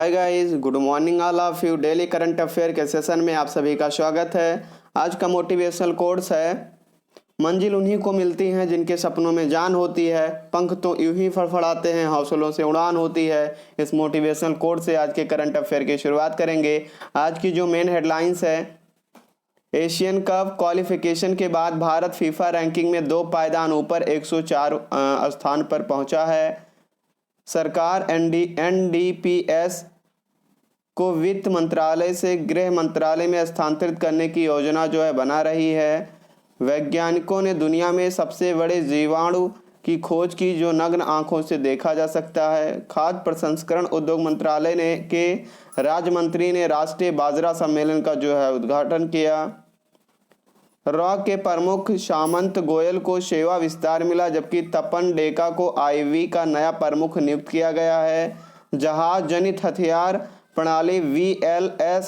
Hi guys, good morning all of you. Daily current affair के session में आप सभी का स्वागत है। आज का मोटिवेशनल कोट्स है, मंजिल उन्हीं को मिलती हैं जिनके सपनों में जान होती है, पंख तो यूं ही फड़फड़ाते हैं, हौसलों से उड़ान होती है। इस मोटिवेशनल कोट से आज के करंट अफेयर की शुरुआत करेंगे। आज की जो मेन हेडलाइंस है, एशियन कप क्वालिफिकेशन के बाद भारत फीफा रैंकिंग में 2 पायदान ऊपर 104 स्थान पर पहुंचा है। सरकार एनडीपीएस को वित्त मंत्रालय से गृह मंत्रालय में स्थानांतरित करने की योजना जो है बना रही है। वैज्ञानिकों ने दुनिया में सबसे बड़े जीवाणु की खोज की जो नग्न आंखों से देखा जा सकता है। खाद्य प्रसंस्करण उद्योग मंत्रालय ने के राज्य मंत्री ने राष्ट्रीय बाजरा सम्मेलन का जो है उद्घाटन किया। रॉ के प्रमुख सामंत गोयल को सेवा विस्तार मिला, जबकि तपन डेका को आईवी का नया प्रमुख नियुक्त किया गया है। जहाज जनित हथियार प्रणाली VLSRSAM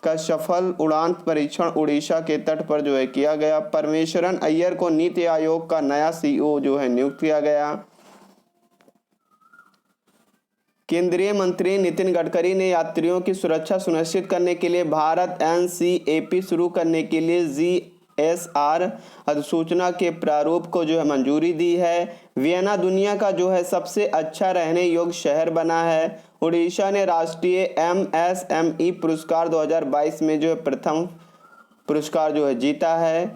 का सफल उड़ान परीक्षण उड़ीसा के तट पर जो है किया गया। परमेश्वरन अय्यर को नीति आयोग का नया CEO जो है नियुक्त किया गया। केंद्रीय मंत्री नितिन गडकरी ने यात्रियों की सुरक्षा सुनिश्चित करने के लिए भारत NCAP शुरू करने के लिए GSR अधिसूचना के प्रारूप को जो है मंजूरी दी है। वियना दुनिया का जो है सबसे अच्छा रहने योग्य शहर बना है। उड़ीसा ने राष्ट्रीय MSME पुरस्कार 2022 में जो है प्रथम पुरस्कार जो है जीता है।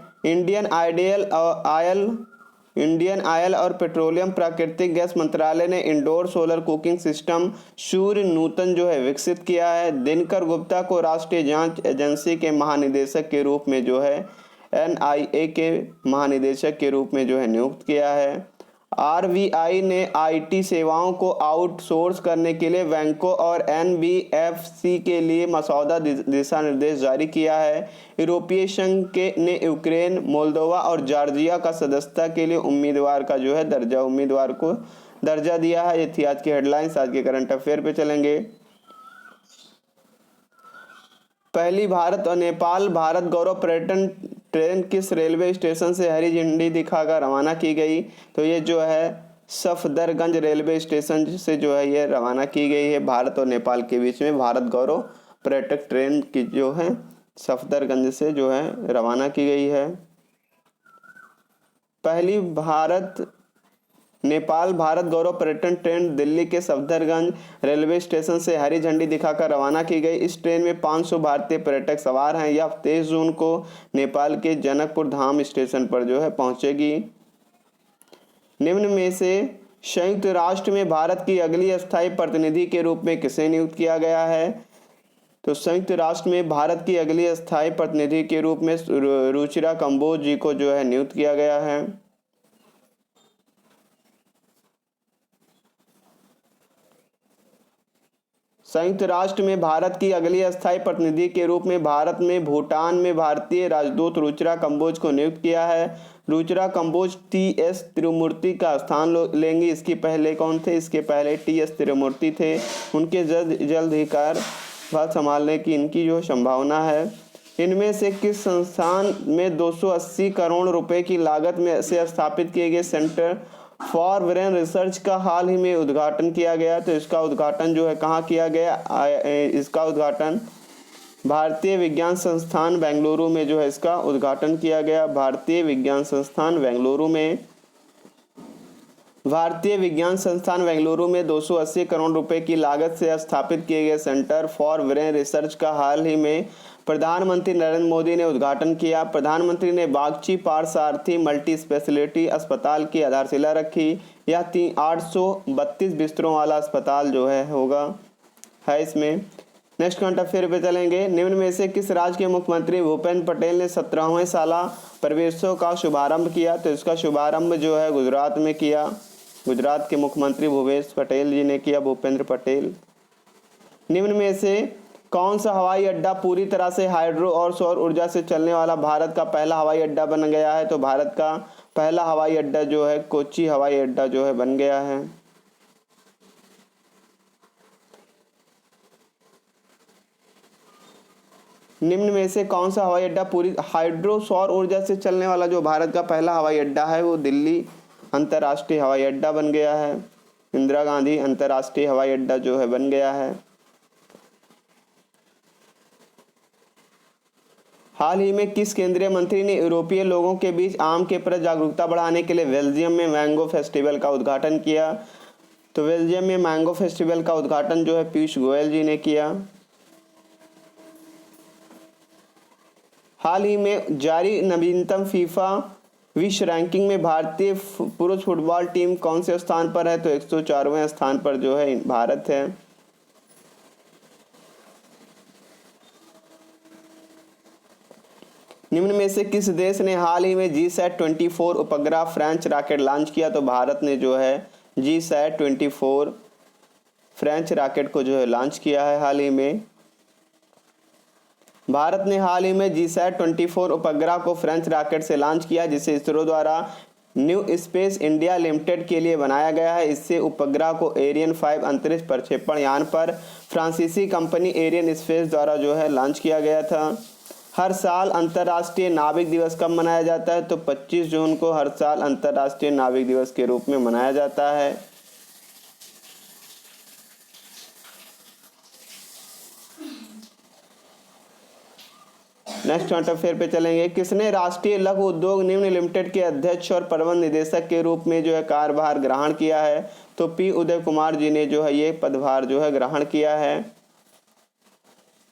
इंडियन ऑयल और पेट्रोलियम प्राकृतिक गैस मंत्रालय ने इंडोर सोलर कुकिंग सिस्टम सूर्य नूतन जो है विकसित किया है। दिनकर गुप्ता को राष्ट्रीय जांच एजेंसी के महानिदेशक के रूप में जो है NIA के महानिदेशक के रूप में जो है नियुक्त किया है। RBI ने IT सेवाओं को आउटसोर्स करने के लिए बैंकों और NBFC के लिए मसौदा दिशा निर्देश जारी किया है। यूरोपीय संघ ने यूक्रेन, मोल्दोवा और जॉर्जिया का सदस्यता के लिए उम्मीदवार को दर्जा दिया है। ये थी आज की हेडलाइंस। आज के करंट अफेयर पे चलेंगे। पहली भारत और नेपाल भारत गौरव पर्यटन ट्रेन किस रेलवे स्टेशन से हरी झंडी दिखाकर रवाना की गई? तो ये जो है सफदरगंज रेलवे स्टेशन से जो है ये रवाना की गई है। भारत और नेपाल के बीच में भारत गौरव पर्यटक ट्रेन की जो है सफदरगंज से जो है रवाना की गई है। पहली नेपाल भारत गौरव पर्यटन ट्रेन दिल्ली के सफदरगंज रेलवे स्टेशन से हरी झंडी दिखाकर रवाना की गई। इस ट्रेन में 500 भारतीय पर्यटक सवार हैं। यह 23 जून को नेपाल के जनकपुर धाम स्टेशन पर जो है पहुंचेगी। निम्न में से संयुक्त राष्ट्र में भारत की अगली स्थायी प्रतिनिधि के रूप में किसे नियुक्त किया गया है? तो संयुक्त राष्ट्र में भारत की अगली स्थायी प्रतिनिधि के रूप में रुचिरा कंबोज जी को जो है नियुक्त किया गया है। संयुक्त राष्ट्र में भारत की अगली अस्थायी प्रतिनिधि के रूप में भारत में भूटान में भारतीय राजदूत रुचिरा कंबोज को नियुक्त किया है। रुचिरा कंबोज TS तिरुमूर्ति का स्थान लेंगी। इसके पहले कौन थे? इसके पहले TS तिरुमूर्ति थे। उनके जल्द ही कार्यभार संभालने की इनकी जो संभावना है। इनमें से किस संस्थान में 280 करोड़ रुपए की लागत में से स्थापित किए गए सेंटर फॉर ब्रेन रिसर्च का हाल ही में उद्घाटन किया गया? तो इसका उद्घाटन जो है कहाँ किया गया? इसका उद्घाटन भारतीय विज्ञान संस्थान बेंगलुरु में जो है इसका उद्घाटन किया गया। भारतीय विज्ञान संस्थान बेंगलुरु में 280 करोड़ रुपए की लागत से स्थापित किए गए सेंटर फॉर ब्रेन रिसर्च का हाल ही में प्रधानमंत्री नरेंद्र मोदी ने उद्घाटन किया। प्रधानमंत्री ने बागची पार्थसारथी मल्टी स्पेशलिटी अस्पताल की आधारशिला रखी। यह 832 बिस्तरों वाला अस्पताल जो है इसमें। नेक्स्ट करंट अफेयर पे चलेंगे। निम्न में से किस राज्य के मुख्यमंत्री भूपेंद्र पटेल ने 17वें साला प्रवेशों का शुभारंभ किया? तो इसका शुभारंभ जो है गुजरात में किया। गुजरात के मुख्यमंत्री भूपेश पटेल जी ने किया, भूपेंद्र पटेल। निम्न में से कौन सा हवाई अड्डा पूरी तरह से हाइड्रो और सौर ऊर्जा से चलने वाला भारत का पहला हवाई अड्डा बन गया है? तो भारत का पहला हवाई अड्डा जो है कोच्चि हवाई अड्डा जो है बन गया है। निम्न में से कौन सा हवाई अड्डा पूरी हाइड्रो सौर ऊर्जा से चलने वाला जो भारत का पहला हवाई अड्डा है वो दिल्ली अंतर्राष्ट्रीय हवाई अड्डा बन गया है। इंदिरा गांधी अंतर्राष्ट्रीय हवाई अड्डा जो है बन गया है। हाल ही में किस केंद्रीय मंत्री ने यूरोपीय लोगों के बीच आम के प्रति जागरूकता बढ़ाने के लिए बेल्जियम में मैंगो फेस्टिवल का उद्घाटन किया? तो बेल्जियम में मैंगो फेस्टिवल का उद्घाटन जो है पीयूष गोयल जी ने किया। हाल ही में जारी नवीनतम फीफा विश्व रैंकिंग में भारतीय पुरुष फुटबॉल टीम कौन से स्थान पर है? तो 104वें स्थान पर जो है भारत है। निम्न में से किस देश ने हाल ही में GSAT-24 उपग्रह फ्रेंच रॉकेट लॉन्च किया? तो भारत ने जो है GSAT-24 फ्रेंच रॉकेट को जो है लॉन्च किया है हाल ही में। भारत ने हाल ही में GSAT-24 उपग्रह को फ्रेंच रॉकेट से लॉन्च किया, जिसे इसरो द्वारा न्यू स्पेस इंडिया लिमिटेड के लिए बनाया गया है। इससे उपग्रह को एरियन 5 अंतरिक्ष प्रक्षेपण यान पर फ्रांसीसी कंपनी एरियन स्पेस द्वारा जो है लॉन्च किया गया था। हर साल अंतर्राष्ट्रीय नाविक दिवस कब मनाया जाता है? तो 25 जून को हर साल अंतर्राष्ट्रीय नाविक दिवस के रूप में मनाया जाता है। नेक्स्ट करंट अफेयर पे चलेंगे। किसने राष्ट्रीय लघु उद्योग निगम लिमिटेड के अध्यक्ष और प्रबंध निदेशक के रूप में जो है कार्यभार ग्रहण किया है? तो पी उदय कुमार जी ने जो है ये पदभार जो है ग्रहण किया है।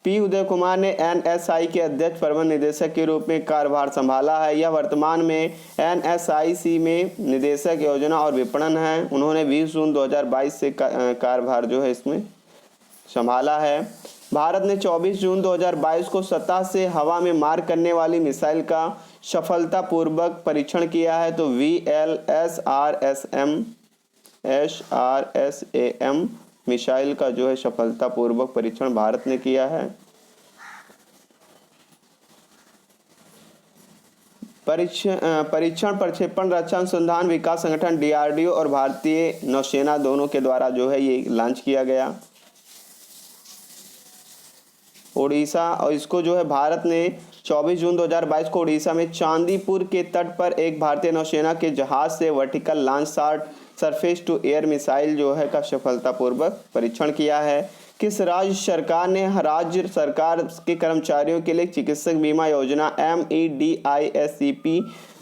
पी उदय कुमार ने NSI के अध्यक्ष प्रबंध निदेशक के रूप में कार्यभार संभाला है। यह वर्तमान में NSIC में निदेशक योजना और विपणन है। उन्होंने 20 जून 2022 से कार्यभार जो है इसमें संभाला है। भारत ने 24 जून 2022 को सतह से हवा में मार करने वाली मिसाइल का सफलतापूर्वक परीक्षण किया है। तो VLSRSAM मिसाइल का जो है सफलतापूर्वक परीक्षण भारत ने किया है। परीक्षण प्रक्षेपण रक्षा अनुसंधान विकास संगठन DRDO और भारतीय नौसेना दोनों के द्वारा जो है ये लॉन्च किया गया। ओडिशा, और इसको जो है भारत ने 24 जून 2022 को ओडिशा में चांदीपुर के तट पर एक भारतीय नौसेना के जहाज से vertical launch surface to air missile जो है का सफलतापूर्वक परीक्षण किया है। किस राज्य सरकार ने राज्य सरकार के कर्मचारियों के लिए चिकित्सक बीमा योजना MEDISEP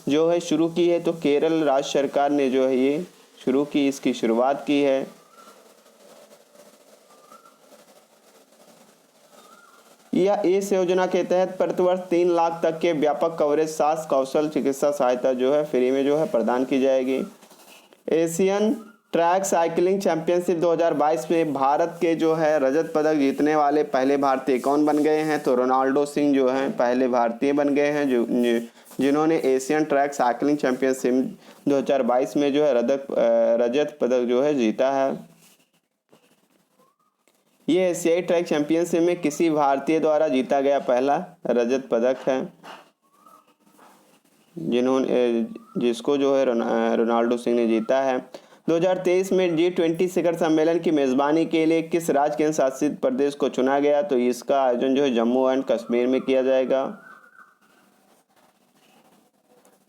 जो है शुरू की है? तो केरल राज्य सरकार ने जो है ये शुरू की, इसकी शुरुआत की है। यह इस योजना के तहत प्रतिवर्ष 3 लाख तक के व्यापक कवरेज स्वास्थ्य कौशल चिकित्सा सहायता जो है फ्री में जो है प्रदान की जाएगी। एशियन ट्रैक साइकिलिंग चैंपियनशिप 2022 में भारत के जो है रजत पदक जीतने वाले पहले भारतीय कौन बन गए हैं? तो रोनाल्डो सिंह जो हैं पहले भारतीय बन गए हैं जिन्होंने एशियन ट्रैक साइकिलिंग चैंपियनशिप 2022 में जो है रजत पदक जो है जीता है। ये एशियाई ट्रैक चैंपियनशिप में किसी भारतीय द्वारा जीता गया पहला रजत पदक है, जिसको जो है रोनाल्डो सिंह ने जीता है। 2023 में G20 शिखर सम्मेलन की मेजबानी के लिए किस राज्य केंद्र शासित प्रदेश को चुना गया? तो इसका आयोजन जो है जम्मू एंड कश्मीर में किया जाएगा।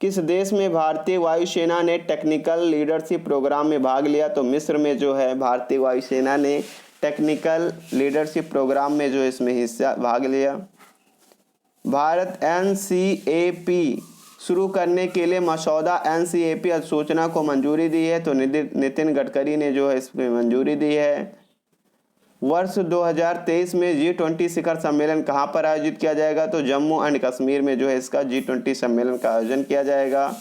किस देश में भारतीय वायुसेना ने टेक्निकल लीडरशिप प्रोग्राम में भाग लिया? तो मिस्र में जो है भारतीय वायुसेना ने टेक्निकल लीडरशिप प्रोग्राम में जो इसमें हिस्सा भाग लिया। भारत NCAP शुरू करने के लिए मसौदा NCAP अधिसूचना को मंजूरी दी है। तो नितिन गडकरी ने जो है इसमें मंजूरी दी है। वर्ष 2023 में G20 शिखर सम्मेलन कहां पर आयोजित किया जाएगा? तो जम्मू एंड कश्मीर में जो है इसका G20 सम्मेलन का आयोजन किया जाएगा।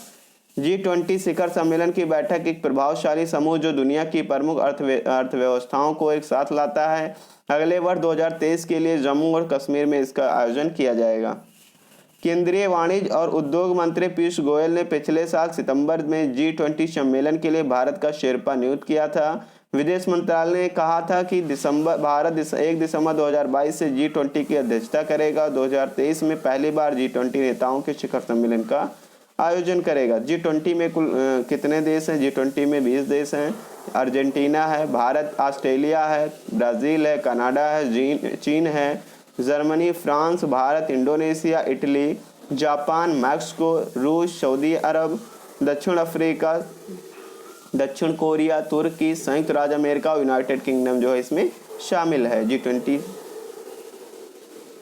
G20 शिखर सम्मेलन की बैठक एक प्रभावशाली समूह जो दुनिया की प्रमुख अर्थव्यवस्थाओं को एक साथ लाता है। अगले वर्ष 2023 के लिए जम्मू और कश्मीर में इसका आयोजन किया जाएगा। केंद्रीय वाणिज्य और उद्योग मंत्री पीयूष गोयल ने पिछले साल सितंबर में G20 सम्मेलन के लिए भारत का शेरपा नियुक्त किया था। विदेश मंत्रालय ने कहा था कि भारत 1 दिसंबर 2022 से G20 की अध्यक्षता करेगा। 2023 में पहली बार G20 नेताओं के शिखर सम्मेलन का आयोजन करेगा। G20 में कुल कितने देश हैं? G20 में 20 देश हैं। अर्जेंटीना है, भारत, ऑस्ट्रेलिया है, ब्राज़ील है, कनाडा है, चीन है, Germany, France, Bharat, Indonesia, Italy, Japan, Mexico, रूस, सऊदी अरब, दक्षिण अफ्रीका, दक्षिण कोरिया, तुर्की, संयुक्त राज्य अमेरिका और यूनाइटेड किंगडम जो है इसमें शामिल है G20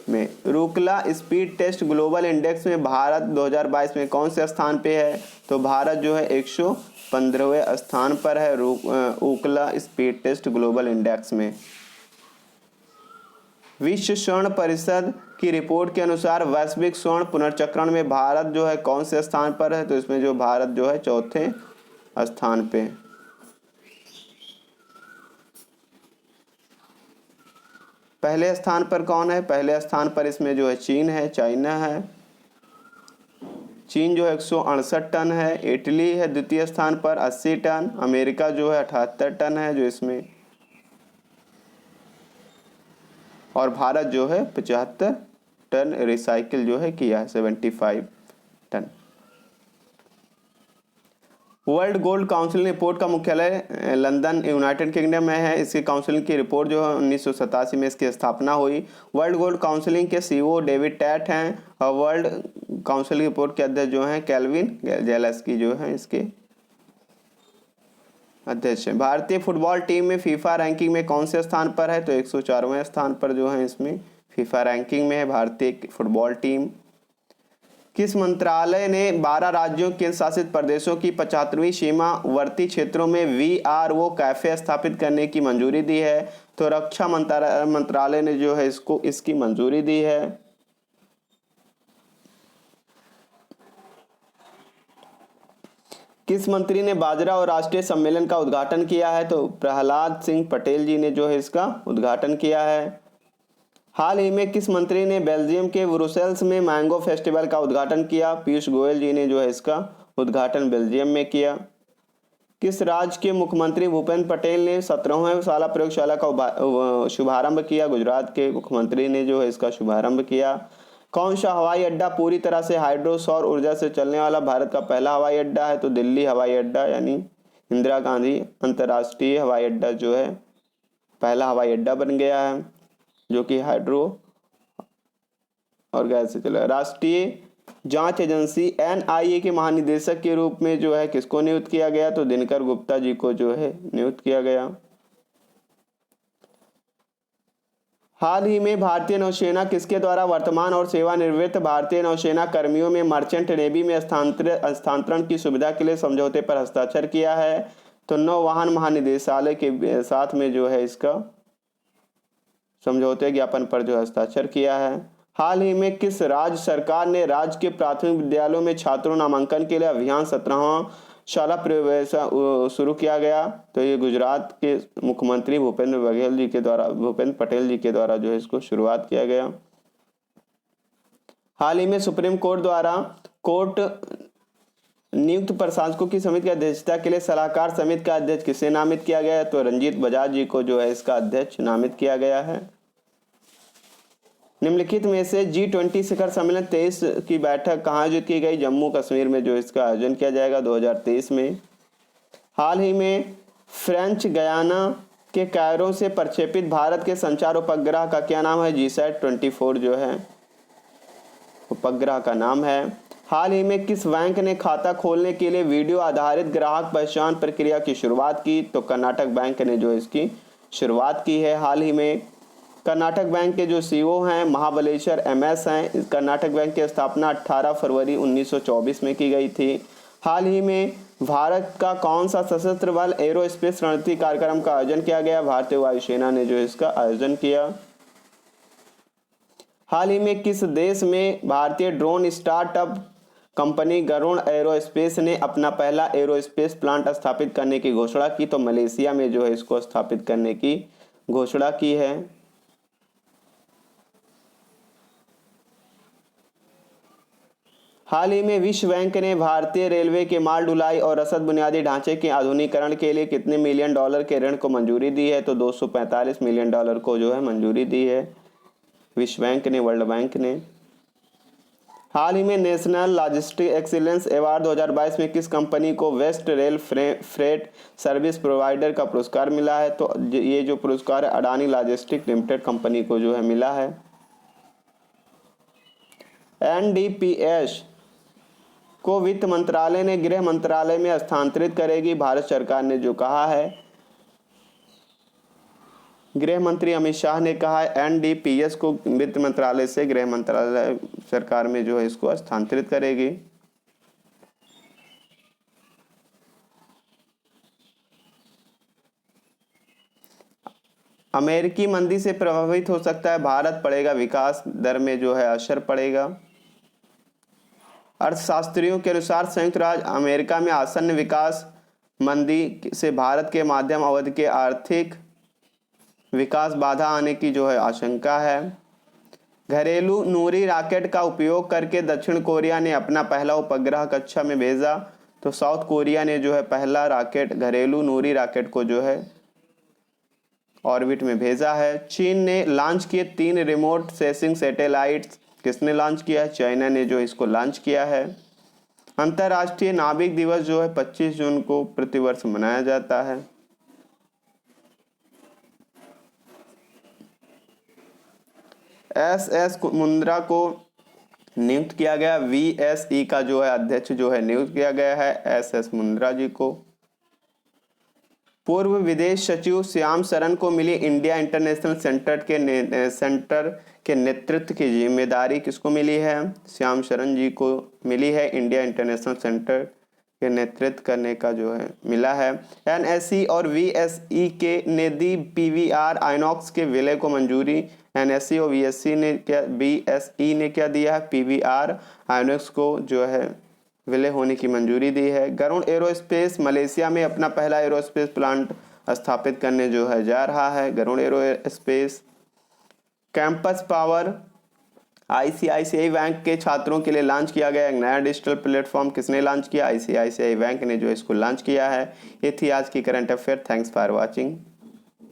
में। रूकला स्पीड टेस्ट ग्लोबल इंडेक्स में भारत 2022 में कौन से स्थान पे है? तो भारत जो है 115वें स्थान पर है रूकला स्पीड टेस्ट ग्लोबल इंडेक्स में। विश्व स्वर्ण परिषद की रिपोर्ट के अनुसार वैश्विक स्वर्ण पुनर्चक्रण में भारत जो है कौन से स्थान पर है? तो इसमें जो भारत जो है चौथे स्थान पे। पहले स्थान पर कौन है? पहले स्थान पर इसमें जो है चीन है, चाइना है। चीन जो है 168 टन है। इटली है द्वितीय स्थान पर 80 टन। अमेरिका जो है 78 टन है जो इसमें, और भारत जो है 75 टन रिसाइकिल जो है किया है, 75 टन। वर्ल्ड गोल्ड काउंसिल रिपोर्ट का मुख्यालय लंदन यूनाइटेड किंगडम में है। इसकी काउंसिलिंग की रिपोर्ट जो है 1987 में इसकी स्थापना हुई। वर्ल्ड गोल्ड काउंसिलिंग के सीईओ डेविड टैट हैं और वर्ल्ड काउंसिल रिपोर्ट के अध्यक्ष जो हैं केल्विन जेलेस्की जो हैं इसके अध्यक्ष हैं। भारतीय फुटबॉल टीम में फीफा रैंकिंग में कौन से स्थान पर है? तो 104वें स्थान पर जो है इसमें फीफा रैंकिंग में है भारतीय फुटबॉल टीम। किस मंत्रालय ने 12 राज्यों केंद्र शासित प्रदेशों की 75वीं सीमावर्ती क्षेत्रों में VRO कैफे स्थापित करने की मंजूरी दी है? तो रक्षा मंत्रालय ने जो है इसकी मंजूरी दी है। किस मंत्री ने बाजरा और राष्ट्रीय सम्मेलन का उद्घाटन किया है? तो प्रहलाद सिंह पटेल जी ने जो है इसका उद्घाटन किया है। हाल ही में किस मंत्री ने बेल्जियम के ब्रुसेल्स में मैंगो फेस्टिवल का उद्घाटन किया? पीयूष गोयल जी ने जो है इसका उद्घाटन बेल्जियम में किया। किस राज्य के मुख्यमंत्री भूपेंद्र पटेल ने 17वें शाला प्रयोगशाला का शुभारंभ किया? गुजरात के मुख्यमंत्री ने जो है इसका शुभारंभ किया। कौन सा हवाई अड्डा पूरी तरह से हाइड्रो सौर ऊर्जा से चलने वाला भारत का पहला हवाई अड्डा है? तो दिल्ली हवाई अड्डा यानी इंदिरा गांधी अंतर्राष्ट्रीय हवाई अड्डा जो है पहला हवाई अड्डा बन गया है जो कि हाइड्रो और गैस से चला। राष्ट्रीय जांच एजेंसी NIA के महानिदेशक के रूप में जो है किसको नियुक्त किया गया? तो दिनकर गुप्ता जी को जो है नियुक्त किया गया। हाल ही में भारतीय नौसेना किसके द्वारा वर्तमान और सेवानिवृत्त भारतीय नौसेना कर्मियों में मर्चेंट नेवी में हस्तांतरण की सुविधा के लिए समझौते पर हस्ताक्षर किया है? तो नौवहन महानिदेशालय के साथ में जो है इसका समझौते ज्ञापन पर जो हस्ताक्षर किया है। हाल ही में किस राज्य सरकार ने राज्य के प्राथमिक विद्यालयों में छात्रों नामांकन के लिए अभियान 17वां शाला प्रवेश शुरू किया गया? तो ये गुजरात के मुख्यमंत्री भूपेंद्र पटेल जी के द्वारा जो है इसको शुरुआत किया गया। हाल ही में सुप्रीम कोर्ट द्वारा कोर्ट नियुक्त प्रशासकों की समिति की अध्यक्षता के लिए सलाहकार समिति का अध्यक्ष किसे नामित किया गया है? तो रंजीत बजाज जी को जो है इसका अध्यक्ष नामित किया गया है। निम्नलिखित में से G20 शिखर सम्मेलन 23 की बैठक कहाँ आयोजित की गई? जम्मू कश्मीर में जो इसका आयोजन किया जाएगा 2023 में। हाल ही में फ्रेंच गयाना के कायरो से प्रक्षेपित भारत के संचार उपग्रह का क्या नाम है? GSAT-24 जो है उपग्रह का नाम है। हाल ही में किस बैंक ने खाता खोलने के लिए वीडियो आधारित ग्राहक पहचान प्रक्रिया की शुरुआत की? तो कर्नाटक बैंक ने जो इसकी शुरुआत की है। हाल ही में कर्नाटक बैंक के जो CEO हैं महाबलेश्वर MS हैं। कर्नाटक बैंक की स्थापना 18 फरवरी 1924 में की गई थी। हाल ही में भारत का कौन सा सशस्त्र बल एरोस्पेस रणनीति कार्यक्रम का आयोजन किया गया? भारतीय वायुसेना ने जो इसका आयोजन किया। हाल ही में किस देश में भारतीय drone startup company Garuda Aerospace ने अपना पहला एरोस्पेस प्लांट स्थापित करने की घोषणा की? तो मलेशिया में जो है इसको स्थापित करने की घोषणा की है। हाल ही में विश्व बैंक ने भारतीय रेलवे के माल ढुलाई और रसद बुनियादी ढांचे के आधुनिकीकरण के लिए कितने मिलियन डॉलर के ऋण को मंजूरी दी है? तो 245 मिलियन डॉलर को जो है मंजूरी दी है विश्व बैंक ने, वर्ल्ड बैंक ने। हाल ही में नेशनल लॉजिस्टिक एक्सीलेंस अवार्ड 2022 में किस कंपनी को west rail freight service provider का पुरस्कार मिला है? तो ये जो पुरस्कार है अडानी लॉजिस्टिक लिमिटेड कंपनी को जो है मिला है। NDPS को वित्त मंत्रालय ने गृह मंत्रालय में स्थानांतरित करेगी भारत सरकार ने जो कहा है। गृह मंत्री अमित शाह ने कहा है एनडीपीएस को वित्त मंत्रालय से गृह मंत्रालय सरकार में जो है इसको स्थानांतरित करेगी। अमेरिकी मंदी से प्रभावित हो सकता है भारत, पड़ेगा विकास दर में जो है असर पड़ेगा। अर्थशास्त्रियों के अनुसार संयुक्त राज्य अमेरिका में आसन्न विकास मंदी से भारत के मध्यम अवधि के आर्थिक विकास बाधा आने की जो है आशंका है। घरेलू नूरी रॉकेट का उपयोग करके दक्षिण कोरिया ने अपना पहला उपग्रह कक्षा में भेजा, तो साउथ कोरिया ने जो है पहला रॉकेट घरेलू नूरी रॉकेट को जो है ऑर्बिट में भेजा है। चीन ने लॉन्च किए 3 रिमोट सेंसिंग सैटेलाइट्स। किसने लॉन्च किया है? चाइना ने जो इसको लॉन्च किया है। अंतर्राष्ट्रीय नाविक दिवस जो है 25 जून को प्रतिवर्ष मनाया जाता है। एस मुंद्रा को नियुक्त किया गया। VSE का जो है अध्यक्ष जो है नियुक्त किया गया है एस मुंद्रा जी को। पूर्व विदेश सचिव श्याम शरण को मिली इंडिया इंटरनेशनल सेंटर के नेतृत्व की जिम्मेदारी। किसको मिली है? श्याम शरण जी को मिली है। इंडिया इंटरनेशनल सेंटर के नेतृत्व करने का जो है मिला है। NSE और VSE के ने दी PVR आइनॉक्स के विलय को मंजूरी। NSE और VSE ने क्या BSE ने क्या दिया है? PVR आइनॉक्स को जो है विलय होने की मंजूरी दी है। गरुड़ एरोस्पेस मलेशिया में अपना पहला एरोस्पेस प्लांट स्थापित करने जो है जा रहा है। Garuda Aerospace. Campus Power ICICI bank के छात्रों के लिए लॉन्च किया गया एक नया डिजिटल प्लेटफॉर्म। किसने लॉन्च किया? ICICI बैंक ने जो इसको लॉन्च किया है। ये थी आज की current affair. Thanks for watching.